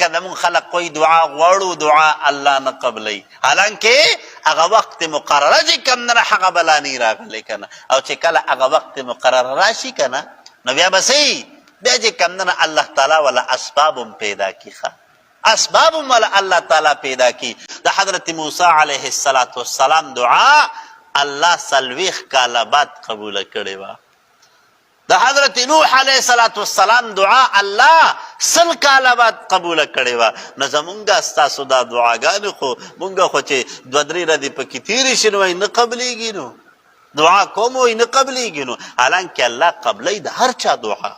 ځکه زمونږ خلق کوئی دعا غواړو دعا الله نه قبلوي حالانکې هغه وخت مقرره چې کوم نه هغه بلا نه راغلی که نه او چې کله هغه وخت مقرره راشي که نه نو بیا به صحیح بیا چې کوم نه الله تعالی ولا اسباب هم پیدا کړي اسباب هم ولا الله تعالی پیدا کړي د حضرت موسی علیه السلام دعا الله 40 کاله بعد قبوله کړې وه د حضرت نوح علیه السلام دعا الله 100 کاله بعد قبوله کړې وه نو زمونږ ستاسو دا دعاګانې خو مونږ خو چې 2-3 ورځې پکې تېرې شي نو وایي نه قبلېږي نو دعا کوم وایي نه قبلېږي نو حالانکې الله قبلوي د هر چا دعا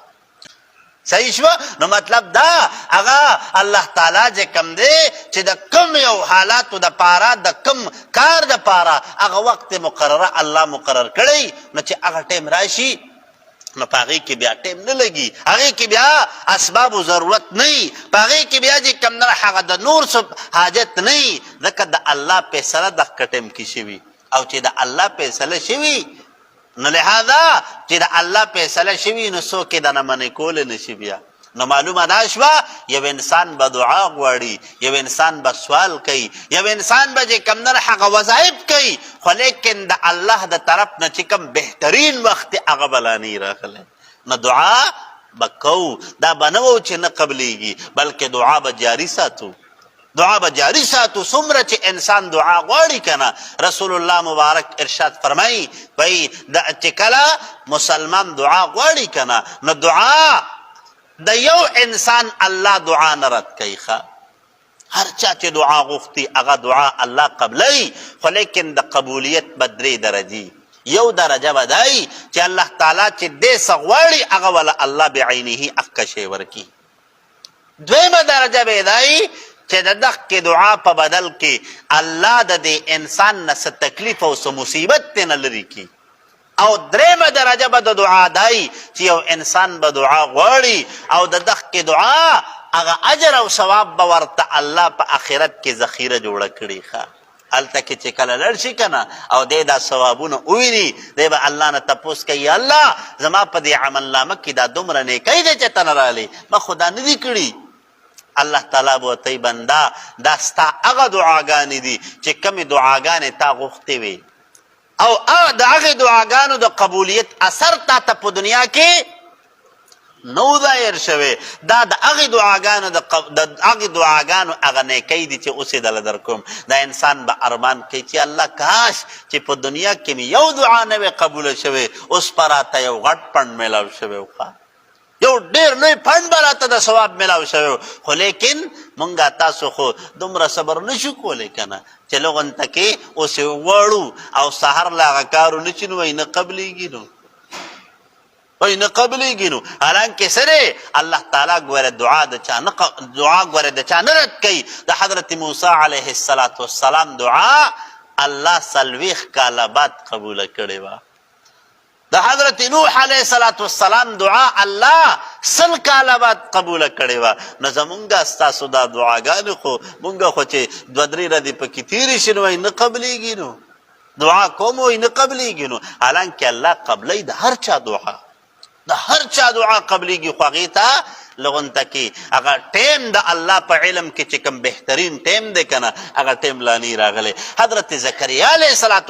صحیح شوه نو مطلب دا هغه الله تعالی چې کوم دی چې د کوم یو حالاتو د پاره د کوم کار د پاره هغه وخت مقرره الله مقرر کړی نو چې هغه ټیم راشي نو په هغې کې بیا ټیم نه لګي هغې کې بیا اسبابو ضرورت نه وي په هغې کې بیا چې کوم نه هغه د نور څه حاجت نه وي ځکه د الله فیصله دغه ټیم کې شوي او چې د الله فیصله شوي نو لہذا چې د الله فیصله شوي نو څوک یې د نه منې کولی نه شي بیا نو معلومه دا شوه یو انسان به دعا غواړي یو انسان به سوال کوي یو انسان به چې کوم نه هغه وظایف کوي خو لیکن د الله د طرف نه چې کوم بهترین وخت هغه بلا نه راغلی نو دعا به کوو دا به نه و چې نه قبلیږي بلکې دعا به جاري ساتو دعا به جاری ساتو څومره چې انسان دعا غواړي که نه رسول الله مبارک ارشاد فرمایي وایي چې کله مسلمان دعا غواړي که نه نو دعا د یو انسان الله دعا نه رد کوي هر چا چې دعا غوښتي هغه دعا الله قبلوي خو لیکن د قبولیت به 3 درجې یو درجه به دی چې الله تعالی چې دې څه غواړي هغه وله الله بعینه هغه شی ورکي دویمه درجه به دی چې د دغه دعا په بدل کې الله د دې انسان نه څه تکلیف او څه مصیبت ترې نه لرې کړي او دریمه درجه به د دعا دی چې یو انسان به دعا غواړي او د دغه دعا هغه اجر او ثواب به ورته الله په آخرت کې ذخیره جوړه کړي هلته کې چې کله لړ شي که نه او دی دا ثوابونه وویني دی به الله نه تپوس کوي الله زما په دې عملنامه کې دا دومره نیکۍ دی چې ته نه راغلی ما خو دا نه دي کړي الله تعالی به ورته بنده دا ستا هغه دعاګانې دي چې کومې دعاګانې تا غوښتې وې او د هغې دعاګانو د قبولیت اثر تا ته په دنیا کې نو ظاهر شوی دا د هغې دعاګانو هغه نیکۍ دي چې اوس یې دله در کوم دا انسان به ارمان کوي چې الله کاش چې په دنیا کې مې یو دعا نه وې قبوله شوې اوس په راته یو غټ پڼ میلاو شوی یو ډېر لوی پڼ به راته د ثواب میلاو شوی خو لیکن مونږه تاسو خو دومره صبر نشو کولی که نه چې لغونته کې اوس یې وغواړو او سهار له هغه کار ونه چې نو وایي نه قبلېږي نو وایي نه قبلېږي نو حالانکې سره الله تعالی ګوره دعا ګوره د چا نه رد کوي د حضرت موسی علیه السلام دعا الله 40 کاله بعد قبوله کړې وه د حضرت نوح علیه السلام دعا الله 100 کاله بعد قبوله کړې وه نو زمونږ ستاسو دا دعاګانې خو مونږ خو چې 2-3 ورځې پکې تېرې شي نو وایي نه قبلېږي نو دعا کوم وایي نه قبلېږي نو حالانکې الله قبلوي د هر چا دعا د هر چا دعا قبلېږي خو هغې ته لغونته کې هغه ټیم د الله په علم کې چې کوم بهترین ټیم دی که نه هغه ټیم لا نه راغلی حضرت زکریا علیه السلام